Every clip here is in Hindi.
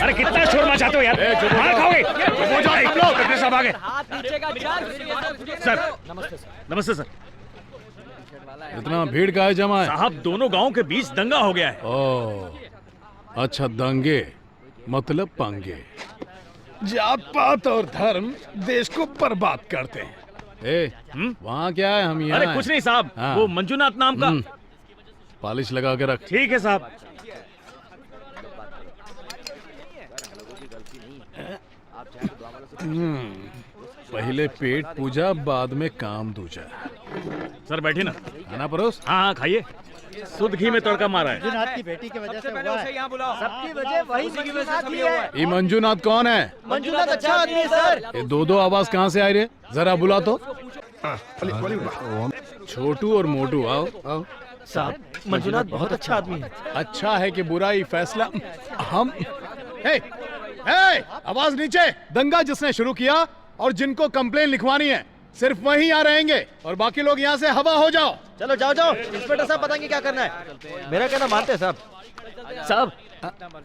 अरे कितना शोर मचाते हो यार, मार खाओगे। कलेक्टर साहब आ गए। सर नमस्ते सर। इतना भीड़ का है जमा है? साहब दोनों गांव के बीच दंगा हो गया है। ओह अच्छा, दंगे मतलब पंगे। जात पात और धर्म देश को बर्बाद करते हैं। वहाँ क्या है? हम यहाँ अरे कुछ नहीं साहब, वो मंजूनाथ नाम का। पॉलिश लगा के रख। ठीक है साहब। पहले पेट पूजा, बाद में काम दूजा। सर बैठे ना। खाना परोस। हाँ खाइए। शुद्ध घी में तड़का मारा है। मंजूनाथ की बेटी की वजह से हुआ है। सबकी वजह वही मंजूनाथ ही है। ये मंजूनाथ कौन है? मंजूनाथ अच्छा आदमी है सर। ये दो आवाज कहाँ से आ रही है? जरा बुला तो। छोटू और मोटू आओ आओ। साहब मंजूनाथ बहुत अच्छा आदमी है। अच्छा है कि बुरा ही फैसला हम। हे, आवाज नीचे। दंगा जिसने शुरू किया और जिनको कंप्लेन लिखवानी है सिर्फ वही यहाँ रहेंगे और बाकी लोग यहाँ से हवा हो जाओ। चलो जाओ जाओ, इंस्पेक्टर साहब बताएंगे क्या करना है। मेरा कहना मानते हैं साहब। साहब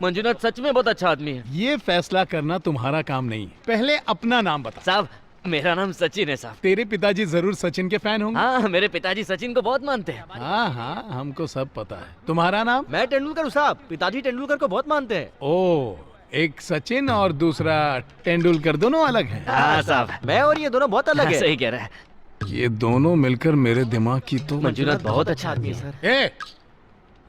मंजूनाथ सच में बहुत अच्छा आदमी है। ये फैसला करना तुम्हारा काम नहीं। पहले अपना नाम बता। साहब मेरा नाम सचिन है साहब। तेरे पिताजी जरूर सचिन के फैन होंगे। हाँ मेरे पिताजी सचिन को बहुत मानते हैं। हाँ हाँ हमको सब पता है। तुम्हारा नाम? मैं तेंदुलकर हूँ साहब। पिताजी तेंदुलकर को बहुत मानते हैं। ओ, एक सचिन और दूसरा तेंदुलकर, दोनों अलग हैं। हाँ साहब, मैं और ये दोनों बहुत अलग है। सही कह रहा है। ये दोनों मिलकर मेरे दिमाग की तो। मंजूनाथ बहुत अच्छा आदमी है सर। ए,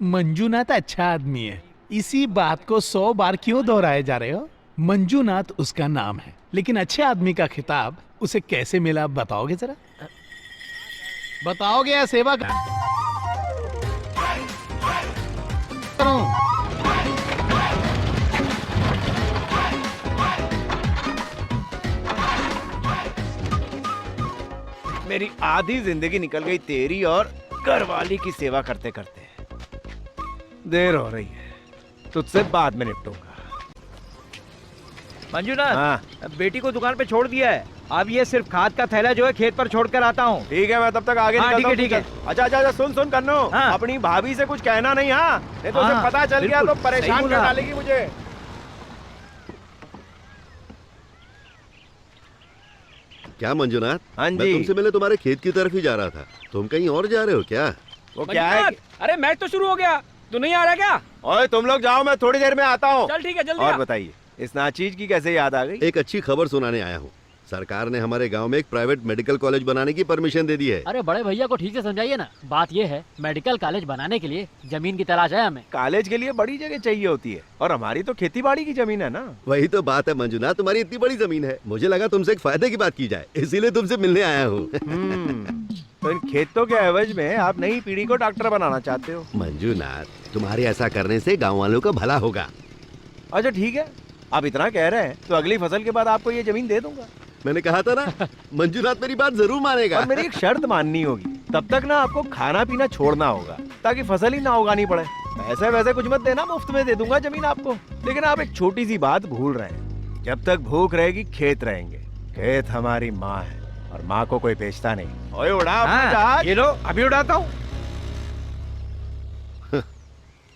मंजूनाथ अच्छा आदमी है, इसी बात को 100 बार क्यों दोहराए जा रहे हो? मंजूनाथ उसका नाम है, लेकिन अच्छे आदमी का खिताब उसे कैसे मिला बताओगे जरा? बताओगे या सेवा करो? मेरी आधी जिंदगी निकल गई तेरी और घरवाली की सेवा करते करते। देर हो रही है, तुझसे बाद में निपटूंगा। मंजूनाथ हाँ। बेटी को दुकान पे छोड़ दिया है। अब ये सिर्फ खाद का थैला जो है खेत पर छोड़ कर आता हूँ। ठीक है, मैं तब तक आगे हाँ, निकलता हूँ। ठीक है। अच्छा अच्छा अच्छा, सुन सुन कन्नू, हाँ। अपनी भाभी से कुछ कहना नहीं। हाँ नहीं तो उसे हाँ, पता चल गया तो बिल्कुल, परेशान सही कर बोला। डालेगी मुझे। क्या मंजूनाथ? हाँ मैं जी। तुमसे मिले तुम्हारे खेत की तरफ ही जा रहा था। तुम कहीं और जा रहे हो क्या? वो क्या है? अरे मैच तो शुरू हो गया, तू नहीं आ रहा क्या? ओए तुम लोग जाओ, मैं थोड़ी देर में आता हूँ। चल ठीक है, जल्दी और आ। बताइए, इस नाचीज की कैसे याद आ गई? एक अच्छी खबर सुनाने आया हूँ। सरकार ने हमारे गांव में एक प्राइवेट मेडिकल कॉलेज बनाने की परमिशन दे दी है। अरे बड़े भैया को ठीक से समझाइए ना। बात ये है, मेडिकल कॉलेज बनाने के लिए जमीन की तलाश है हमें। कॉलेज के लिए बड़ी जगह चाहिए होती है और हमारी तो खेती बाड़ी की जमीन है ना। वही तो बात है मंजूनाथ, तुम्हारी इतनी बड़ी जमीन है, मुझे लगा तुमसे एक फायदे की बात की जाए, इसीलिए तुमसे मिलने आया हूँ। तो इन खेतों के एवज में आप नई पीढ़ी को डॉक्टर बनाना चाहते हो? मंजूनाथ, तुम्हारे ऐसा करने से गाँव वालों का भला होगा। अच्छा ठीक है, आप इतना कह रहे हैं तो अगली फसल के बाद आपको ये जमीन दे दूंगा। मैंने कहा था ना, मंजूनाथ मेरी बात जरूर मानेगा। और मेरी एक शर्त माननी होगी, तब तक ना आपको खाना पीना छोड़ना होगा ताकि फसल ही ना उगानी पड़े। पैसे वैसे कुछ मत देना, मुफ्त में दे दूंगा जमीन आपको। लेकिन आप एक छोटी सी बात भूल रहे हैं, जब तक भूख रहेगी खेत रहेंगे। खेत हमारी माँ है और माँ को कोई बेचता नहीं। ओए उड़ा अपनी जहाज। ये लो अभी उड़ाता हूँ।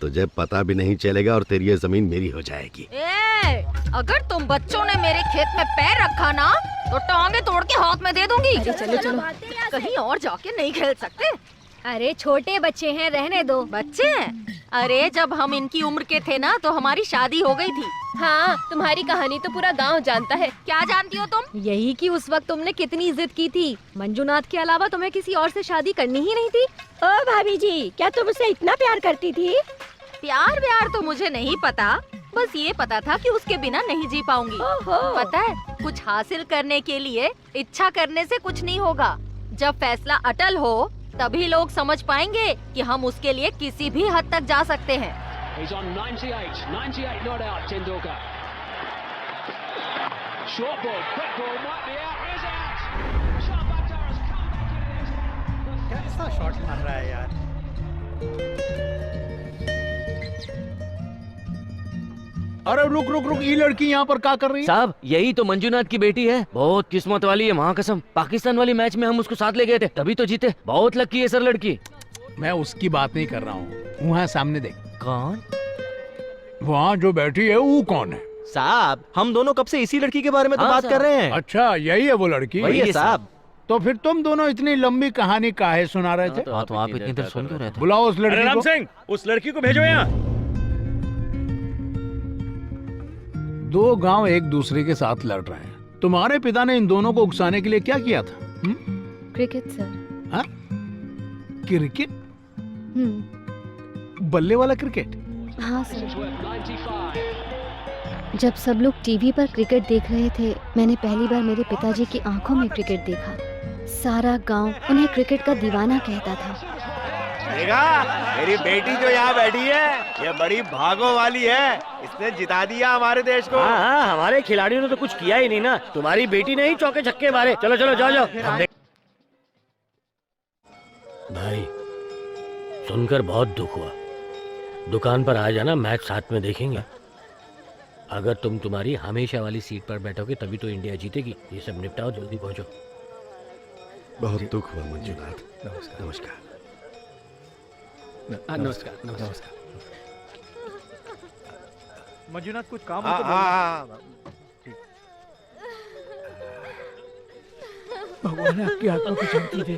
तुझे पता भी नहीं चलेगा और तेरी ये जमीन मेरी हो जाएगी। अगर तुम बच्चों ने मेरे खेत में पैर रखा ना तो टांगे तोड़ के हाथ में दे दूंगी। अरे चलो चलो, कहीं और जाके नहीं खेल सकते। अरे छोटे बच्चे हैं, रहने दो। बच्चे हैं? अरे जब हम इनकी उम्र के थे ना तो हमारी शादी हो गई थी। हाँ, तुम्हारी कहानी तो पूरा गांव जानता है। क्या जानती हो तुम? यही कि उस वक्त तुमने कितनी जिद की थी। मंजूनाथ के अलावा तुम्हें किसी और से शादी करनी ही नहीं थी। ओ भाभी जी, क्या तुम उससे इतना प्यार करती थी? प्यार व्यार तो मुझे नहीं पता, बस ये पता था कि उसके बिना नहीं जी पाऊंगी। पता है, कुछ हासिल करने के लिए इच्छा करने से कुछ नहीं होगा। जब फैसला अटल हो तभी लोग समझ पाएंगे कि हम उसके लिए किसी भी हद तक जा सकते हैं। He's on 98 not out, Tendulkar. Short ball, quick ball, might be out, is out. Sharbaktar has come back in. कैसा शॉट मार रहा है यार। अरे रुक रुक रुक, ये लड़की यहाँ पर क्या कर रही है? साहब यही तो मंजूनाथ की बेटी है, बहुत किस्मत वाली है। वहाँ कसम, पाकिस्तान वाली मैच में हम उसको साथ ले गए थे, तभी तो जीते। बहुत लकी है सर लड़की। मैं उसकी बात नहीं कर रहा हूँ, वहाँ सामने देख। कौन? वहाँ जो बैठी है वो कौन है? साहब हम दोनों कब से इसी लड़की के बारे में तो बात कर रहे हैं। अच्छा यही है वो लड़की? वही है साहब। तो फिर तुम दोनों इतनी लंबी कहानी काहे सुना रहे थे? तो आप इतनी देर सुन क्यों रहे थे? बुलाओ उस लड़की राम को। सिंह, उस लड़की को भेजो यहाँ। दो गांव एक दूसरे के साथ लड़ रहे हैं। तुम्हारे पिता ने इन दोनों को उकसाने के लिए क्या किया था? Cricket sir. हाँ? क्रिकेट? बल्ले वाला क्रिकेट? हाँ सर। जब सब लोग टीवी पर क्रिकेट देख रहे थे, मैंने पहली बार मेरे पिताजी की आंखों में क्रिकेट देखा। सारा गांव उन्हें क्रिकेट का दीवाना कहता था। देखा, मेरी बेटी जो यहाँ बैठी है, ये बड़ी भागों वाली है। इसने जिता दिया हमारे देश को। हाँ, हमारे खिलाड़ियों ने तो कुछ किया ही नहीं ना। तुम्हारी बेटी ने ही चौके छक्के मारे। चलो चलो जाओ जाओ। भाई सुनकर बहुत दुख हुआ। दुकान पर आ जाना, मैच साथ में देखेंगे। अगर तुम तुम्हारी हमेशा वाली सीट पर बैठोगे तभी तो इंडिया जीतेगी। ये सब निपटाओ, जल्दी पहुंचो। बहुत दुख हुआ मंजुनाथ। नमस्कार। नमस्कार नमस्कार। मंजुनाथ कुछ काम हो तो बोलो। भगवान आपकी आत्मा को शांति दे।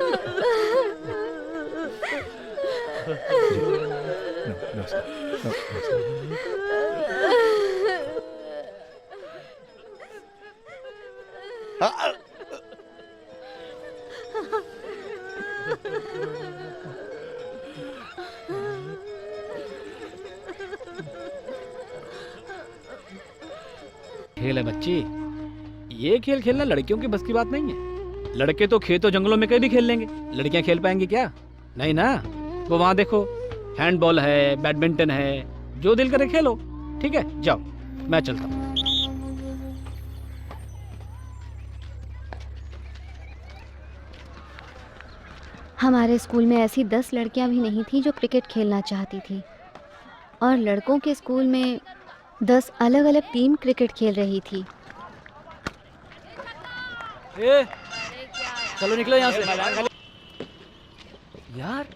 खेल है बच्ची, ये खेल खेलना लड़कियों की बस की बात नहीं है। लड़के तो खेतों जंगलों में कहीं भी खेल लेंगे, लड़कियां खेल पाएंगी क्या? नहीं ना। वो वहां देखो, हैंडबॉल है, बैडमिंटन है, जो दिल करे खेलो। ठीक है, जाओ, मैं चलता हूँ। हमारे स्कूल में ऐसी 10 लड़कियां भी नहीं थी जो क्रिकेट खेलना चाहती थी, और लड़कों के स्कूल में 10 अलग अलग टीम क्रिकेट खेल रही थी। चलो निकलो यहाँ से। यार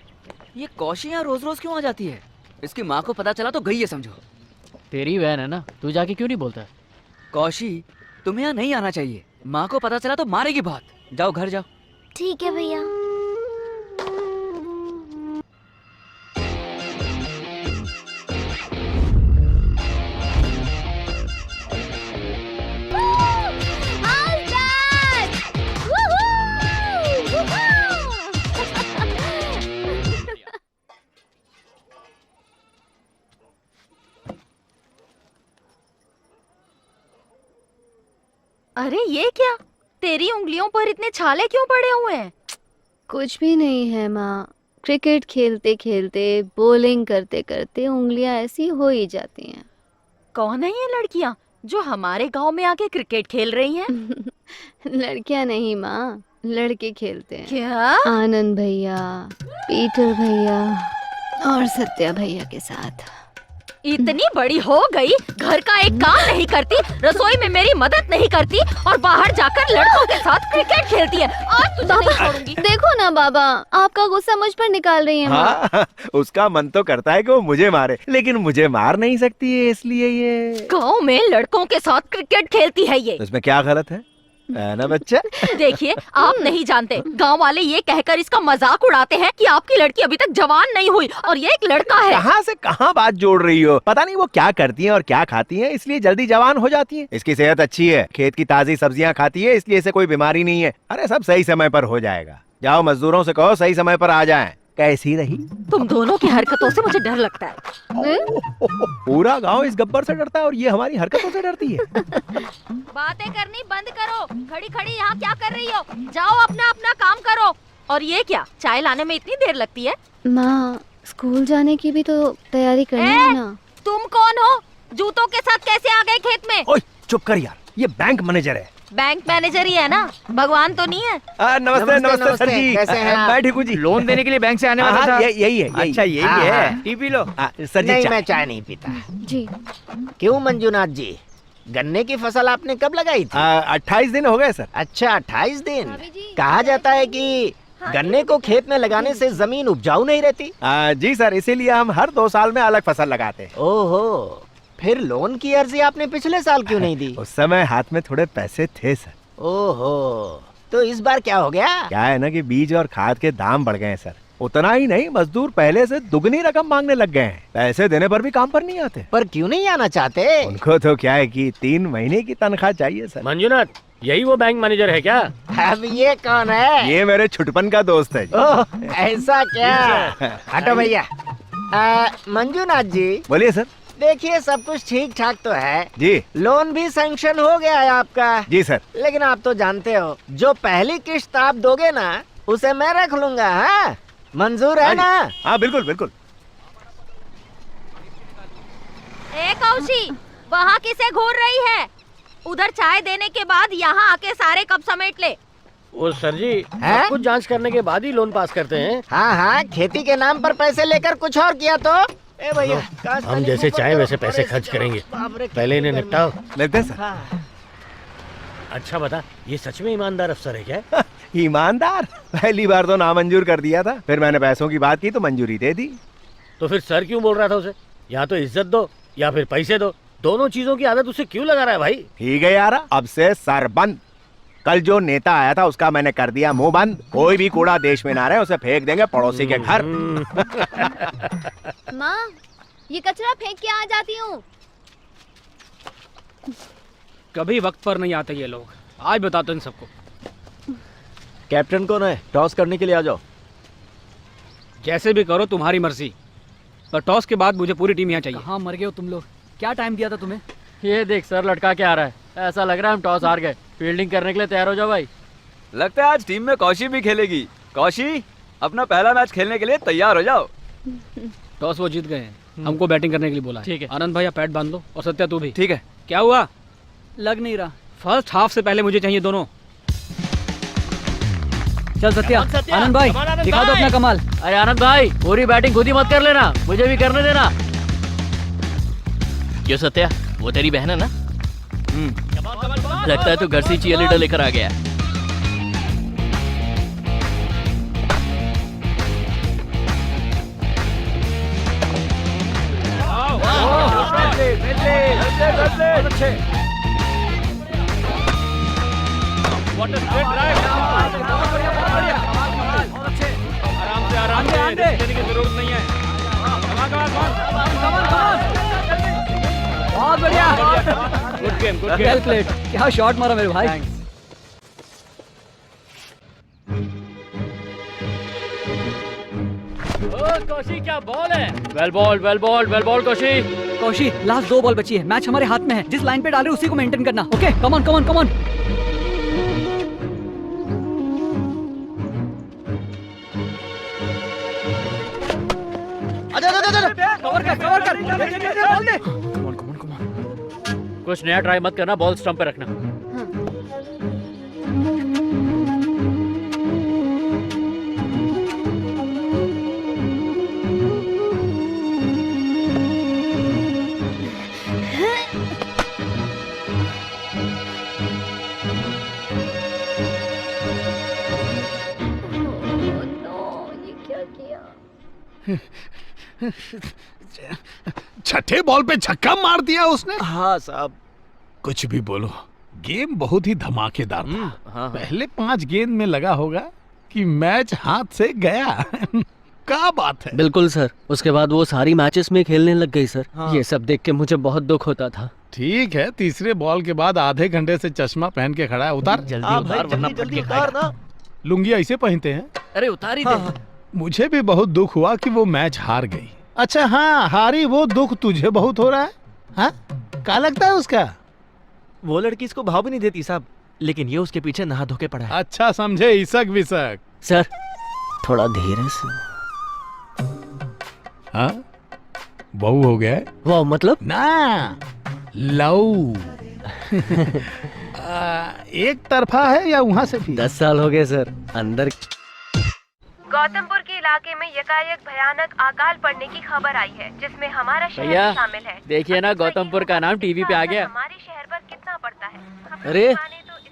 ये कौशी यहाँ रोज रोज क्यों आ जाती है? इसकी माँ को पता चला तो गई है समझो। तेरी बहन है ना, तू जाके क्यों नहीं बोलता? कौशी तुम्हें यहाँ नहीं आना चाहिए। माँ को पता चला तो मारेगी बहुत। जाओ घर जाओ। ठीक है भैया। अरे ये क्या? तेरी उंगलियों पर इतने छाले क्यों पड़े हुए हैं? कुछ भी नहीं है माँ, क्रिकेट खेलते खेलते, बॉलिंग करते करते उंगलियां ऐसी हो ही जाती हैं। कौन है ये लड़कियां जो हमारे गांव में आके क्रिकेट खेल रही हैं? लड़कियां नहीं माँ, लड़के खेलते हैं। क्या? आनंद भैया, पीटर भैया और सत्या भैया के साथ। इतनी बड़ी हो गई, घर का एक काम नहीं करती, रसोई में मेरी मदद नहीं करती और बाहर जाकर लड़कों के साथ क्रिकेट खेलती है। आज तुझे नहीं छोड़ूंगी। देखो ना बाबा, आपका गुस्सा मुझ पर निकाल रही है माँ। हाँ, उसका मन तो करता है कि वो मुझे मारे, लेकिन मुझे मार नहीं सकती है, इसलिए ये गाँव में लड़कों के साथ क्रिकेट खेलती है ये। इसमें क्या गलत है ना बच्चा? देखिए, आप नहीं जानते, गांव वाले ये कहकर इसका मजाक उड़ाते हैं कि आपकी लड़की अभी तक जवान नहीं हुई और ये एक लड़का है। कहाँ से कहाँ बात जोड़ रही हो? पता नहीं वो क्या करती हैं और क्या खाती हैं, इसलिए जल्दी जवान हो जाती हैं। इसकी सेहत अच्छी है, खेत की ताजी सब्जियां खाती है, इसलिए इसे कोई बीमारी नहीं है। अरे सब सही समय पर हो जाएगा। जाओ मजदूरों से कहो सही समय पर आ जाएं। कैसी रही? तुम दोनों की हरकतों से मुझे डर लगता है। पूरा गांव इस गब्बर से डरता है और ये हमारी हरकतों से डरती है। बातें करनी बंद करो, खड़ी खड़ी यहाँ क्या कर रही हो? जाओ अपना अपना काम करो। और ये क्या, चाय लाने में इतनी देर लगती है? माँ, स्कूल जाने की भी तो तैयारी करनी है ना। तुम कौन हो? जूतों के साथ कैसे आ गए खेत में? ओए चुप कर यार, ये बैंक मैनेजर है। बैंक मैनेजर ही है ना, भगवान तो नहीं है। नमस्ते नमस्ते सर जी, कैसे हैं आप? मैं ठीक हूँ जी। लोन देने के लिए बैंक से आने वाला था। यही है। अच्छा यही है, टी पी लो। सर जी नहीं, मैं चाय नहीं पीता। जी। क्यों मंजुनाथ जी, गन्ने की फसल आपने कब लगाई थी? 28 दिन हो गए सर। अच्छा 28 दिन। कहा जाता है कि गन्ने को खेत में लगाने से जमीन उपजाऊ नहीं रहती। जी सर, इसीलिए हम हर 2 साल में अलग फसल लगाते हैं। ओहो, फिर लोन की अर्जी आपने पिछले साल क्यों नहीं दी? उस समय हाथ में थोड़े पैसे थे सर। ओहो, तो इस बार क्या हो गया? क्या है ना कि बीज और खाद के दाम बढ़ गए हैं सर। उतना ही नहीं, मजदूर पहले से दुगनी रकम मांगने लग गए हैं। पैसे देने पर भी काम पर नहीं आते। पर क्यों नहीं आना चाहते? उनको तो क्या है कि 3 महीने की तनख्वाह चाहिए सर। मंजुनाथ, यही वो बैंक मैनेजर है क्या? अब ये कौन है? ये मेरे छुटपन का दोस्त है जी। ओह, ऐसा क्या? हटो भैया। मंजुनाथ जी। बोलिए सर। देखिए, सब कुछ ठीक ठाक तो है जी। लोन भी सैंक्शन हो गया है आपका। जी सर। लेकिन आप तो जानते हो, जो पहली किश्त आप दोगे ना, उसे मैं रख लूंगा। हाँ, मंजूर है ना? हाँ बिल्कुल बिल्कुल। ए कौशी, वहाँ किसे घूर रही है? उधर चाय देने के बाद यहाँ आके सारे कप समेट ले। वो सर जी, सब कुछ जांच करने के बाद ही लोन पास करते हैं। हाँ हाँ, खेती के नाम पर पैसे लेकर कुछ और किया तो? ए भैया, हम जैसे चाहे वैसे पैसे खर्च करेंगे, पहले इन्हें निपटाओ। लेते हैं सर। अच्छा बता, ये सच में ईमानदार अफसर है क्या? ईमानदार? पहली बार तो नामंजूर कर दिया था, फिर मैंने पैसों की बात की तो मंजूरी दे दी। तो फिर सर क्यों बोल रहा था उसे? या तो इज्जत दो या फिर पैसे दो, दोनों चीजों की आदत उसे क्यों लगा रहा है भाई? ठीक है यार, अब से सर बंद। कल जो नेता आया था उसका मैंने कर दिया मुंह बंद। कोई भी कूड़ा देश में ना रहे, उसे फेंक देंगे पड़ोसी के घर। माँ, ये कचरा फेंक के आ जाती हूँ। कभी वक्त पर नहीं आते ये लोग। आज बताता हूँ इन सबको। कैप्टन कौन है? टॉस करने के लिए आ जाओ। जैसे भी करो, तुम्हारी मर्जी, पर टॉस के बाद मुझे पूरी टीम यहाँ चाहिए। हाँ, मर गए हो तुम लोग। क्या टाइम दिया था तुम्हें? ये देख सर लटका के आ रहा है। ऐसा लग रहा है हम टॉस हार गए। फील्डिंग करने के लिए तैयार हो जाओ भाई। लगता है आज टीम में कौशी भी खेलेगी। कौशी, अपना पहला मैच खेलने के लिए तैयार हो जाओ। टॉस वो जीत गए हैं, हमको बैटिंग करने के लिए बोला है। ठीक है आनंद भैया, पैड बांध लो, और सत्या तू भी। ठीक है। क्या हुआ? लग नहीं रहा। फर्स्ट हाफ से पहले मुझे चाहिए दोनों। चल सत्या, आनंद भाई दिखा दो अपना कमाल। अरे आनंद भाई, पूरी बैटिंग खुद ही मत कर लेना, मुझे भी करने देना। क्यों सत्या, वो तेरी बहन है ना? लगता है तू घर से चीयरलीडर लेकर आ गया। आराम से देने की जरूरत नहीं है। बहुत बढ़िया। Good game, good well played. क्या शॉट मारा मेरे भाई। कौशी, क्या बॉल है? Well bowled, well bowled, well bowled Kaushi. Kaushi, last 2 ball बची है, मैच हमारे हाथ में है। जिस लाइन पे डाले उसी को मेंटेन करना। Okay, come on come on come on. Cover कर, कवर कर। बॉल दे। कुछ नया ट्राई मत करना, बॉल स्टंप पे रखना। छठे बॉल पे छक्का मार दिया उसने। हाँ साहब। कुछ भी बोलो, गेम बहुत ही धमाकेदार था। पहले 5 गेंद में लगा होगा कि मैच हाथ से गया। क्या बात है। बिल्कुल सर, उसके बाद वो सारी मैचेस में खेलने लग गई सर। हाँ। ये सब देख के मुझे बहुत दुख होता था। ठीक है, तीसरे बॉल के बाद आधे घंटे से चश्मा पहन के खड़ा है। उतार जल्दी उतार, वरना फट के खाएगा। लुंगी ऐसे पहनते हैं? अरे उतार ही दे। मुझे भी बहुत दुख हुआ कि वो मैच हार गई। अच्छा हाँ, हारी वो दुख तुझे बहुत हो रहा है? हाँ, क्या लगता है उसका? वो लड़की इसको भाव भी नहीं देती साहब, लेकिन ये उसके पीछे नहा धो के पड़ा है। अच्छा समझे, इसक विसक। सर थोड़ा धीरे से। हाँ, बहू हो गया है? वाह, मतलब ना, लव। एक तरफा है या वहाँ से भी? 10 साल हो गए सर। अंदर गौतमपुर के इलाके में यकायक भयानक अकाल पड़ने की खबर आई है, जिसमें हमारा शहर शामिल है। देखिए ना, गौतमपुर का नाम टीवी पे आ गया। हमारे शहर पर कितना पड़ता है? अरे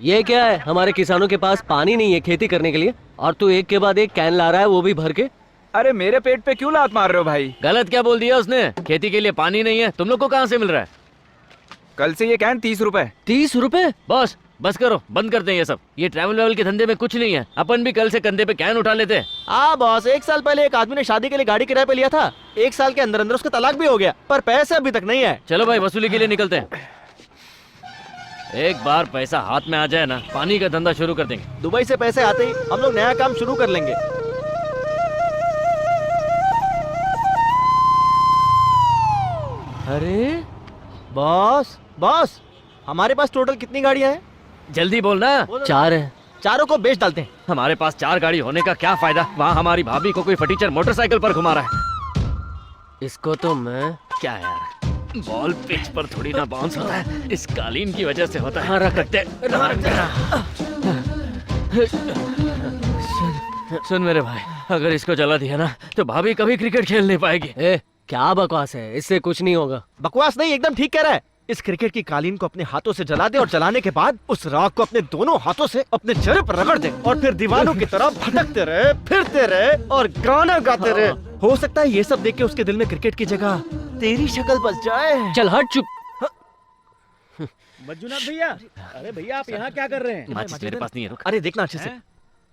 ये क्या है? हमारे किसानों के पास पानी नहीं है खेती करने के लिए, और तू एक के बाद एक कैन ला रहा है, वो भी भर के। अरे मेरे पेट पे क्यों लात मार रहे हो भाई? गलत क्या बोल दिया उसने? खेती के लिए पानी नहीं है, तुम लोग को कहाँ से मिल रहा है? कल से ये कैन 30 रुपए। 30 रुपए? बॉस बस करो, बंद कर दें ये सब। ये ट्रैवल वेवल के धंधे में कुछ नहीं है। अपन भी कल से कंधे पे कैन उठा लेते हैं। हाँ बॉस, 1 साल पहले एक आदमी ने शादी के लिए गाड़ी किराए पे लिया था। 1 साल के अंदर अंदर उसका तलाक भी हो गया, पर पैसे अभी तक नहीं है। चलो भाई वसूली के लिए निकलते हैं। एक बार पैसा हाथ में आ जाए ना, पानी का धंधा शुरू कर देंगे। दुबई से पैसे आते ही हम लोग नया काम शुरू कर लेंगे। अरे बॉस बॉस, हमारे पास टोटल कितनी गाड़ियां हैं? जल्दी बोलना। 4 है। चारों को बेच डालते हैं। हमारे पास 4 गाड़ी होने का क्या फायदा? वहाँ हमारी भाभी को कोई फटीचर मोटरसाइकिल पर घुमा रहा है। इसको तो मैं क्या यार, बॉल पिच पर थोड़ी ना बाउंस होता है, इस कालीन की वजह से होता है। हाँ रख रखते। सुन मेरे भाई, अगर इसको जला दिया ना तो भाभी कभी क्रिकेट खेल नहीं पाएगी। क्या बकवास है, इससे कुछ नहीं होगा। बकवास नहीं, एकदम ठीक कह रहा है। इस क्रिकेट की कालीन को अपने हाथों से जला दे और जलाने के बाद उस राख को अपने दोनों हाथों से अपने चेहरे पर रगड़ दे और फिर दीवानों की तरह भटकते रहे, फिरते रहे और गाना गाते रहे। हो सकता है ये सब देख के उसके दिल में क्रिकेट की जगह तेरी शक्ल बस जाए। चल हट, चुप। मंजुनाथ भैया, अरे भैया आप यहाँ क्या कर रहे हैं? माचिस मेरे पास नहीं है, रुक। अरे देखना अच्छे से।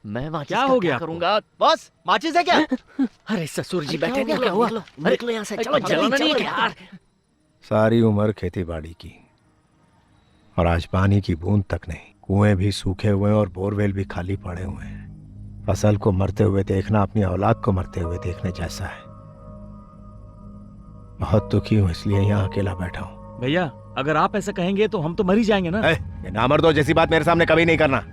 मैं माचिस क्या हो गया करूँगा? बॉस माचिस है क्या? अरे ससुर जी बैठे, क्या हुआ? निकलो यहाँ से, चलो जलाना नहीं है यार। सारी उम्र खेती बाड़ी की और आज पानी की बूंद तक नहीं। कुएं भी सूखे हुए और बोरवेल भी खाली पड़े हुए हैं। फसल को मरते हुए देखना अपनी औलाद को मरते हुए देखने जैसा है। बहुत दुखी हूँ, इसलिए यहाँ अकेला बैठा हूँ। भैया अगर आप ऐसा कहेंगे तो हम तो मर ही जाएंगे ना। ये नामर्दों जैसी बात मेरे सामने कभी नहीं करना।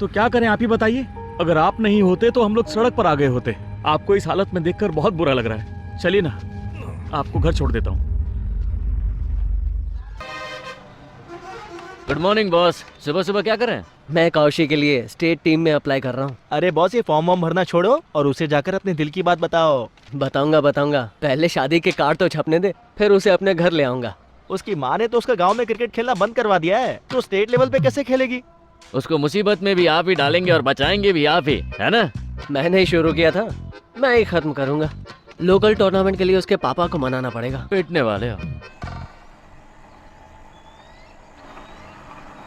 तो क्या करें, आप ही बताइए। अगर आप नहीं होते तो हम लोग सड़क पर आ गए होते। आपको इस हालत में देखकर बहुत बुरा लग रहा है। चलिए ना, आपको घर छोड़ देता हूँ। Good morning boss. सुबह सुबह क्या कर रहे हैं? मैं कौशी के लिए स्टेट टीम में अप्लाई कर रहा हूँ। अरे बॉस, ये फॉर्म भरना छोड़ो और उसे जाकर अपने दिल की बात बताओ। बताऊंगा। पहले शादी के कार्ड तो छपने दे, फिर उसे अपने घर ले आऊंगा। उसकी माँ ने तो उसका गांव में क्रिकेट खेलना बंद करवा दिया है, तो स्टेट लेवल पे कैसे खेलेगी? उसको मुसीबत में भी आप ही डालेंगे और बचाएंगे भी आप ही, है ना? मैंने ही शुरू किया था, मैं ही खत्म करूंगा। लोकल टूर्नामेंट के लिए उसके पापा को मनाना पड़ेगा। पिटने वाले हो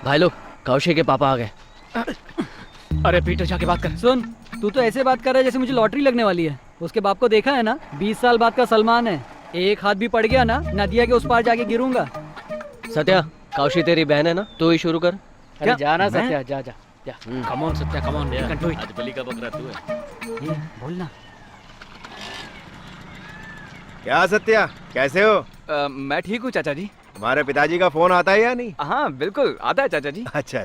भाई लोग। कौशी के पापा आ गए। अरे पीटर जाके बात कर। सुन, तू तो ऐसे बात कर रहा है जैसे मुझे लॉटरी लगने वाली है। उसके बाप को देखा है ना, 20 साल बाद का सलमान है। एक हाथ भी पड़ गया ना, नदिया के उस पार जाके गिरूंगा। सत्या, कौशी तेरी बहन है ना, तू ही शुरू कर। अरे जाना सत्या, जा जा जा। Come on Satya, come on. आज बलि का बकरा तू है। बोलना। क्या सत्या, कैसे हो? मैं ठीक हूँ चाचा जी। तुम्हारे पिताजी का फोन आता है या नहीं? हाँ बिल्कुल आता है चाचा जी। अच्छा।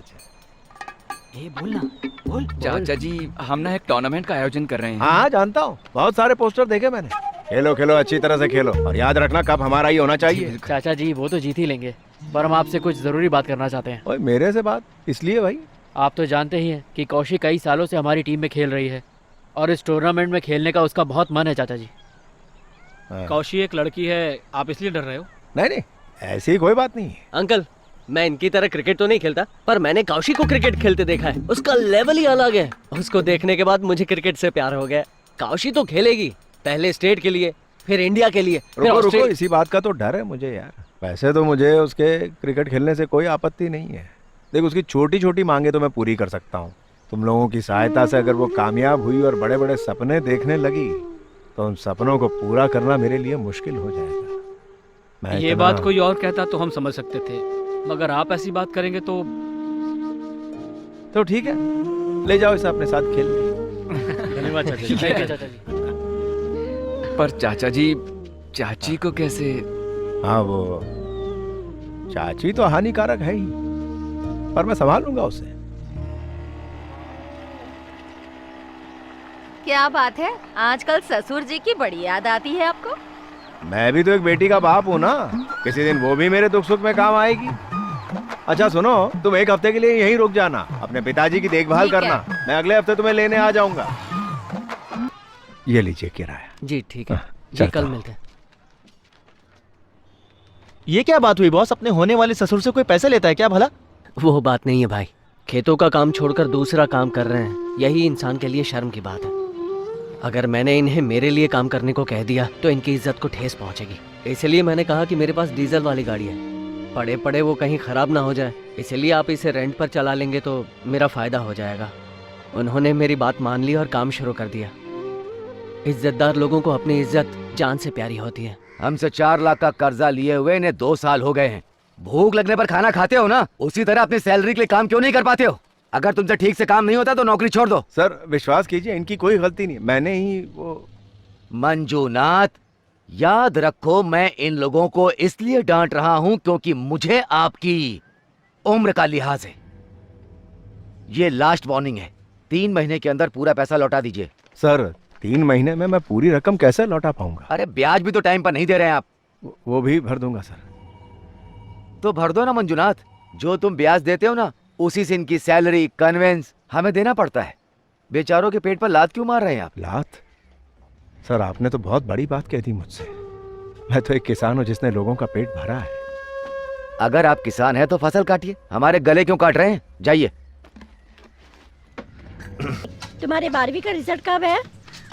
ये बोलना, बोल। चाचा जी, हम ना एक टूर्नामेंट का आयोजन कर रहे हैं। हाँ जानता हूँ, बहुत सारे पोस्टर देखे मैंने। खेलो अच्छी तरह से खेलो और याद रखना कब हमारा ही होना चाहिए। चाचा जी वो तो जीत ही लेंगे, पर हम आपसे कुछ जरूरी बात करना चाहते हैं। ओए मेरे से बात? इसलिए भाई, आप तो जानते ही हैं कि कौशी कई सालों से हमारी टीम में खेल रही है और इस टूर्नामेंट में खेलने का उसका बहुत मन है चाचा जी। कौशी एक लड़की है, आप इसलिए डर रहे हो? नहीं, ऐसी कोई बात नहीं है। अंकल, मैं इनकी तरह क्रिकेट तो नहीं खेलता, पर मैंने कौशी को क्रिकेट खेलते देखा है। उसका लेवल ही अलग है। उसको देखने के बाद मुझे क्रिकेट से प्यार हो गया। कौशी तो खेलेगी, पहले स्टेट के लिए, फिर इंडिया के लिए, फिर रुको, इसी बात का तो डर है मुझे यार। वैसे तो मुझे उसके क्रिकेट खेलने से कोई आपत्ति नहीं है। देख, उसकी छोटी छोटी मांगे तो मैं पूरी कर सकता हूँ। तुम लोगों की सहायता से अगर वो कामयाब हुई और बड़े बड़े सपने देखने लगी तो उन सपनों को पूरा करना मेरे लिए मुश्किल हो जाएगा। ये बात कोई और कहता तो हम समझ सकते थे, मगर आप ऐसी बात करेंगे तो ठीक है, ले जाओ इसे अपने साथ खेल। धन्यवाद चाचा जी। चाचा जी। पर चाचा जी, चाची को कैसे? हाँ, वो चाची तो हानिकारक है ही, पर मैं संभाल लूंगा उसे। क्या बात है, आजकल ससुर जी की बड़ी याद आती है आपको? मैं भी तो एक बेटी का बाप हूँ ना, किसी दिन वो भी मेरे दुख सुख में काम आएगी। अच्छा सुनो, तुम एक हफ्ते के लिए यहीं रुक जाना, अपने पिताजी की देखभाल करना। मैं अगले हफ्ते तुम्हें लेने आ जाऊंगा। ये लीजिए किराया। जी ठीक है, जी कल मिलते हैं। ये क्या बात हुई बॉस, अपने होने वाले ससुर से कोई पैसे लेता है क्या भला? वो बात नहीं है भाई, खेतों का काम छोड़कर दूसरा काम कर रहे हैं, यही इंसान के लिए शर्म की बात है। अगर मैंने इन्हें मेरे लिए काम करने को कह दिया तो इनकी इज्जत को ठेस पहुंचेगी। इसलिए मैंने कहा कि मेरे पास डीजल वाली गाड़ी है, पड़े पड़े वो कहीं खराब ना हो जाए, इसलिए आप इसे रेंट पर चला लेंगे तो मेरा फायदा हो जाएगा। उन्होंने मेरी बात मान ली और काम शुरू कर दिया। इज्जतदार लोगों को अपनी इज्जत जान से प्यारी होती है। हमसे 4 लाख का कर्जा लिए हुए इन्हें 2 साल हो गए हैं। भूख लगने पर खाना खाते हो ना, उसी तरह अपनी सैलरी के लिए काम क्यों नहीं कर पाते हो? अगर तुमसे ठीक से काम नहीं होता तो नौकरी छोड़ दो। सर विश्वास कीजिए, इनकी कोई गलती नहीं, मैंने ही वो। मंजूनाथ, याद रखो मैं इन लोगों को इसलिए डांट रहा हूं क्योंकि मुझे आपकी उम्र का लिहाज है। ये लास्ट वार्निंग है, 3 महीने के अंदर पूरा पैसा लौटा दीजिए। सर 3 महीने में मैं पूरी रकम कैसे लौटा पाऊंगा? अरे ब्याज भी तो टाइम पर नहीं दे रहे हैं आप। वो भी भर दूंगा सर। तो भर दो ना मंजूनाथ, जो तुम ब्याज देते हो ना उसी से इनकी सैलरी कन्वेंस हमें देना पड़ता है। बेचारों के पेट पर लात क्यों मार रहे हैं आप? लात? सर आपने तो बहुत बड़ी बात कह दी मुझसे। मैं तो एक किसान हूं जिसने लोगों का पेट भरा है। अगर आप किसान हैं तो फसल काटिए, हमारे गले क्यों काट रहे हैं? जाइए। तुम्हारे 12वीं का रिजल्ट कब है?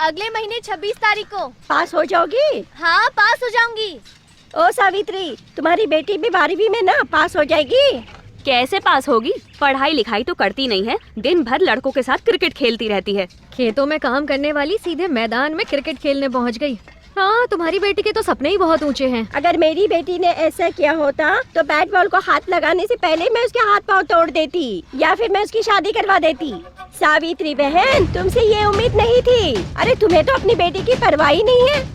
अगले महीने 26 तारीख को। पास हो जाओगी? हाँ पास हो जाऊंगी। ओ सावित्री, तुम्हारी बेटी भी 12वीं में ना, पास हो जाएगी। कैसे पास होगी? पढ़ाई लिखाई तो करती नहीं है, दिन भर लड़कों के साथ क्रिकेट खेलती रहती है। खेतों में काम करने वाली सीधे मैदान में क्रिकेट खेलने पहुंच गई। हाँ, तुम्हारी बेटी के तो सपने ही बहुत ऊंचे हैं। अगर मेरी बेटी ने ऐसा किया होता तो बैट बॉल को हाथ लगाने से पहले मैं उसके हाथ पांव तोड़ देती या फिर मैं उसकी शादी करवा देती। सावित्री बहन, तुमसे ये उम्मीद नहीं थी। अरे तुम्हें तो अपनी बेटी की परवाह ही नहीं है।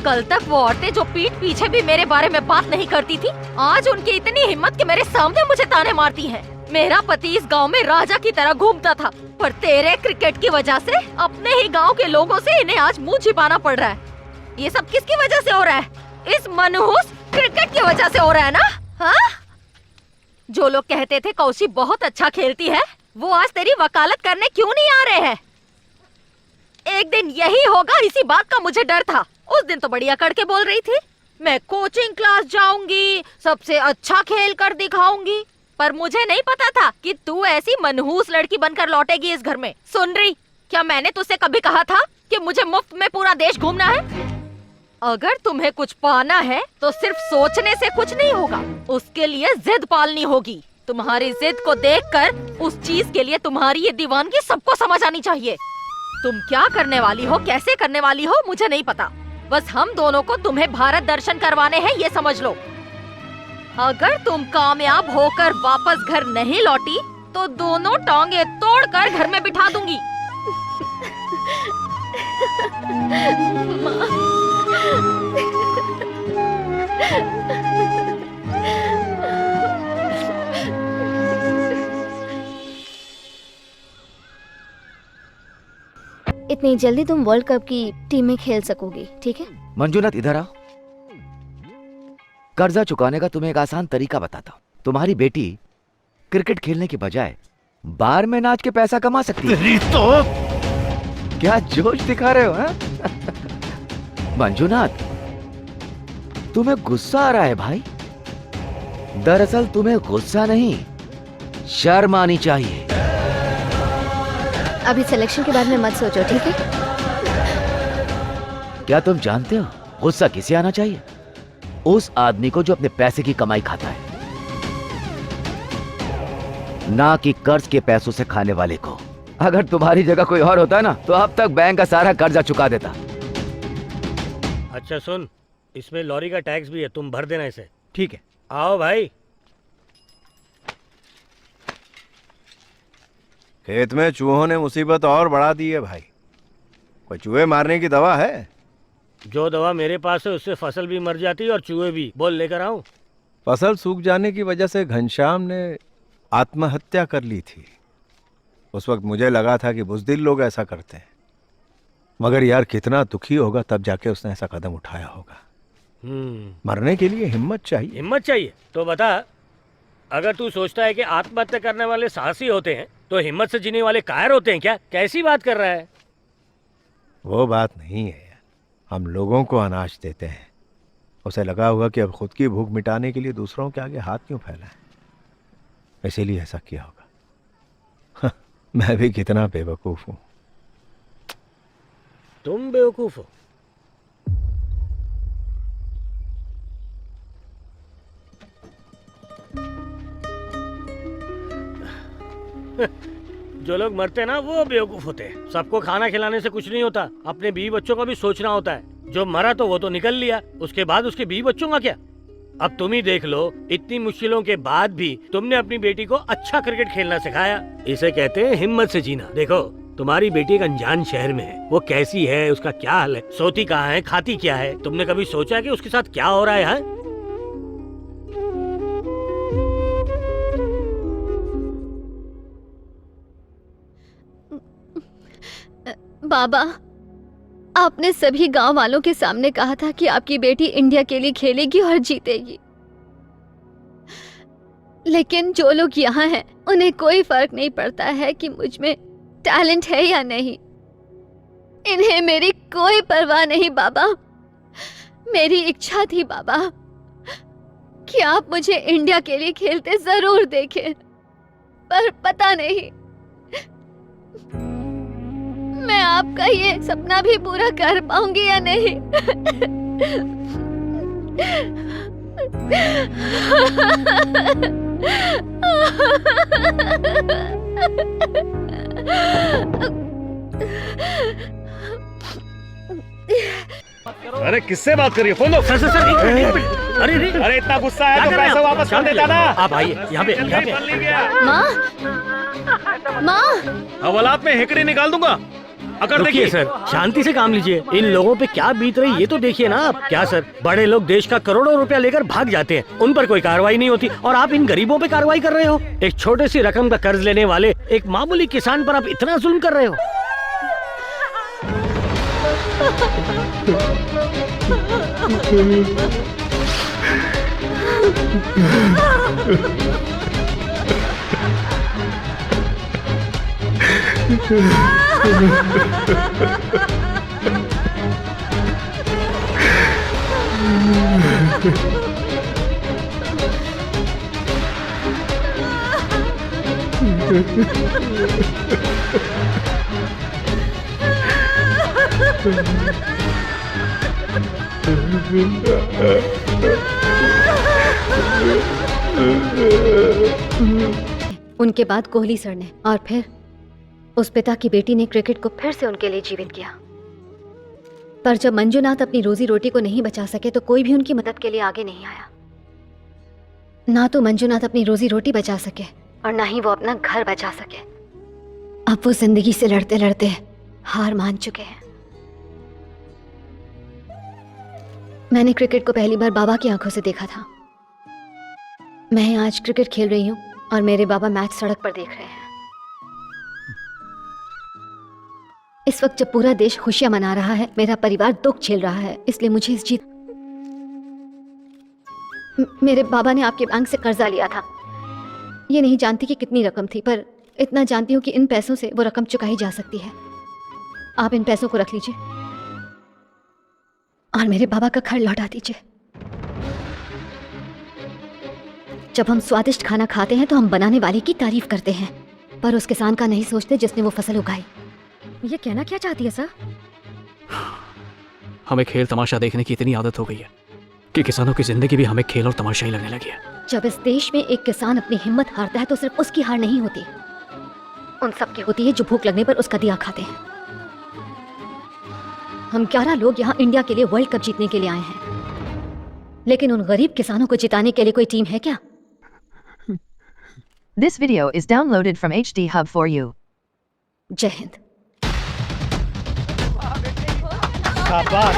कल तक वो औरतें जो पीठ पीछे भी मेरे बारे में बात नहीं करती थी, आज उनकी इतनी हिम्मत कि मेरे सामने मुझे ताने मारती हैं। मेरा पति इस गांव में राजा की तरह घूमता था, पर तेरे क्रिकेट की वजह से अपने ही गांव के लोगों से इन्हें आज मुंह छिपाना पड़ रहा है। ये सब किसकी वजह से हो रहा है? इस मनहूस क्रिकेट की वजह से हो रहा है ना? हाँ? जो लोग कहते थे कौशी बहुत अच्छा खेलती है, वो आज तेरी वकालत करने क्यों नहीं आ रहे हैं? एक दिन यही होगा, इसी बात का मुझे डर था। उस दिन तो बड़ी अकड़ के बोल रही थी, मैं कोचिंग क्लास जाऊंगी, सबसे अच्छा खेल कर दिखाऊंगी, पर मुझे नहीं पता था कि तू ऐसी मनहूस लड़की बनकर लौटेगी इस घर में। सुन रही, क्या मैंने तुझसे कभी कहा था कि मुझे मुफ्त में पूरा देश घूमना है? अगर तुम्हें कुछ पाना है तो सिर्फ सोचने से कुछ नहीं होगा, उसके लिए जिद पालनी होगी। तुम्हारी जिद को देखकर उस चीज के लिए तुम्हारी ये दीवानगी सबको समझ आनी चाहिए। तुम क्या करने वाली हो, कैसे करने वाली हो, मुझे नहीं पता। बस हम दोनों को तुम्हें भारत दर्शन करवाने हैं, ये समझ लो। अगर तुम कामयाब होकर वापस घर नहीं लौटी तो दोनों टांगे तोड़कर घर में बिठा दूंगी। इतनी जल्दी तुम वर्ल्ड कप की टीम में खेल सकोगी, ठीक है? मंजूनाथ इधर आओ, कर्जा चुकाने का तुम्हें एक आसान तरीका बताता हूँ। तुम्हारी बेटी क्रिकेट खेलने की बजाय बार में नाच के पैसा कमा सकती है। तो क्या जोश दिखा रहे हो? हाँ? मंजूनाथ, तुम्हें गुस्सा आ रहा है भाई। दरअसल तुम्हें गुस्सा नहीं, शर्म आनी चाहिए। अभी सिलेक्शन के बारे में मत सोचो, ठीक है? क्या तुम जानते हो गुस्सा किसे आना चाहिए? उस आदमी को जो अपने पैसे की कमाई खाता है, ना कि कर्ज के पैसों से खाने वाले को। अगर तुम्हारी जगह कोई और होता ना तो अब तक बैंक का सारा कर्जा चुका देता। अच्छा सुन, इसमें लॉरी का टैक्स भी है, तुम भर देना इसे। ठीक है। आओ भाई। खेत में चूहों ने मुसीबत और बढ़ा दी है भाई। कोई चूहे मारने की दवा है? जो दवा मेरे पास है उससे फसल भी मर जाती है और चूहे भी। बोल लेकर आऊं? फसल सूख जाने की वजह से घनश्याम ने आत्महत्या कर ली थी। उस वक्त मुझे लगा था कि बुज़दिल लोग ऐसा करते हैं, मगर यार कितना दुखी होगा तब जाके उसने ऐसा कदम उठाया होगा। मरने के लिए हिम्मत चाहिए। हिम्मत चाहिए तो बता, अगर तू सोचता है कि आत्महत्या करने वाले साहसी होते हैं तो हिम्मत से जीने वाले कायर होते हैं क्या? कैसी बात कर रहा है? वो बात नहीं है, हम लोगों को अनाज देते हैं, उसे लगा हुआ कि अब खुद की भूख मिटाने के लिए दूसरों के आगे हाथ क्यों फैलाएं, इसीलिए ऐसा किया होगा। मैं भी कितना बेवकूफ हूं। तुम बेवकूफ हो? जो लोग मरते ना वो बेवकूफ होते हैं। सबको खाना खिलाने से कुछ नहीं होता, अपने बीवी बच्चों का भी सोचना होता है। जो मरा तो वो तो निकल लिया, उसके बाद उसके बीवी बच्चों का क्या? अब तुम ही देख लो, इतनी मुश्किलों के बाद भी तुमने अपनी बेटी को अच्छा क्रिकेट खेलना सिखाया। इसे कहते हैं हिम्मत से जीना। देखो, तुम्हारी बेटी एक अनजान शहर में है, वो कैसी है, उसका क्या हाल है, सोती कहाँ है, खाती क्या है, तुमने कभी सोचा कि उसके साथ क्या हो रहा है? बाबा, आपने सभी गांव वालों के सामने कहा था कि आपकी बेटी इंडिया के लिए खेलेगी और जीतेगी, लेकिन जो लोग यहाँ हैं उन्हें कोई फर्क नहीं पड़ता है कि मुझ में टैलेंट है या नहीं। इन्हें मेरी कोई परवाह नहीं बाबा। मेरी इच्छा थी बाबा कि आप मुझे इंडिया के लिए खेलते जरूर देखें, पर पता नहीं मैं आपका ये सपना भी पूरा कर पाऊंगी या नहीं। अरे किससे बात कर रही हो? फोन दो। सर सर सर, एक मिनट। अरे इतना गुस्सा है तो पैसा वापस कर देता ना। आप आइए यहाँ पे। माँ, हवालात में हेकड़ी निकाल दूंगा अगर देखिए सर, शांति से काम लीजिए। इन लोगों पे क्या बीत रही ये तो देखिए ना आप। क्या सर, बड़े लोग देश का करोड़ों रुपया लेकर भाग जाते हैं, उन पर कोई कार्रवाई नहीं होती, और आप इन गरीबों पे कार्रवाई कर रहे हो। एक छोटे सी रकम का कर्ज लेने वाले एक मामूली किसान पर आप इतना जुल्म कर रहे हो। उनके बाद कोहली सर ने, और फिर उस पिता की बेटी ने क्रिकेट को फिर से उनके लिए जीवित किया। पर जब मंजूनाथ अपनी रोजी रोटी को नहीं बचा सके तो कोई भी उनकी मदद के लिए आगे नहीं आया। ना तो मंजूनाथ अपनी रोजी रोटी बचा सके और ना ही वो अपना घर बचा सके। अब वो जिंदगी से लड़ते लड़ते हार मान चुके हैं। मैंने क्रिकेट को पहली बार बाबा की आंखों से देखा था। मैं आज क्रिकेट खेल रही हूँ और मेरे बाबा मैच सड़क पर देख रहे हैं। इस वक्त जब पूरा देश खुशियां मना रहा है, मेरा परिवार दुख झेल रहा है, इसलिए मुझे इस जीत। मेरे बाबा ने आपके बैंक से कर्जा लिया था। ये नहीं जानती कि कितनी रकम थी, पर इतना जानती हूँ कि इन पैसों से वो रकम चुकाई जा सकती है। आप इन पैसों को रख लीजिए और मेरे बाबा का घर लौटा दीजिए। जब हम स्वादिष्ट खाना खाते हैं तो हम बनाने वाले की तारीफ करते हैं, पर उस किसान का नहीं सोचते जिसने वो फसल उगाई। ये कहना क्या चाहती है सर? हमें खेल तमाशा देखने की इतनी आदत हो गई है कि किसानों की जिंदगी भी हमें खेल और तमाशा ही लगने लगी है। जब इस देश में एक किसान अपनी हिम्मत हारता है तो सिर्फ उसकी हार नहीं होती, उन सब की होती है जो भूख लगने पर उसका दिया खाते हैं। हम 11 लोग यहाँ इंडिया के लिए वर्ल्ड कप जीतने के लिए आए हैं, लेकिन उन गरीब किसानों को जिताने के लिए कोई टीम है क्या? This video is downloaded from HD Hub for you. जय हिंद। शाबाश।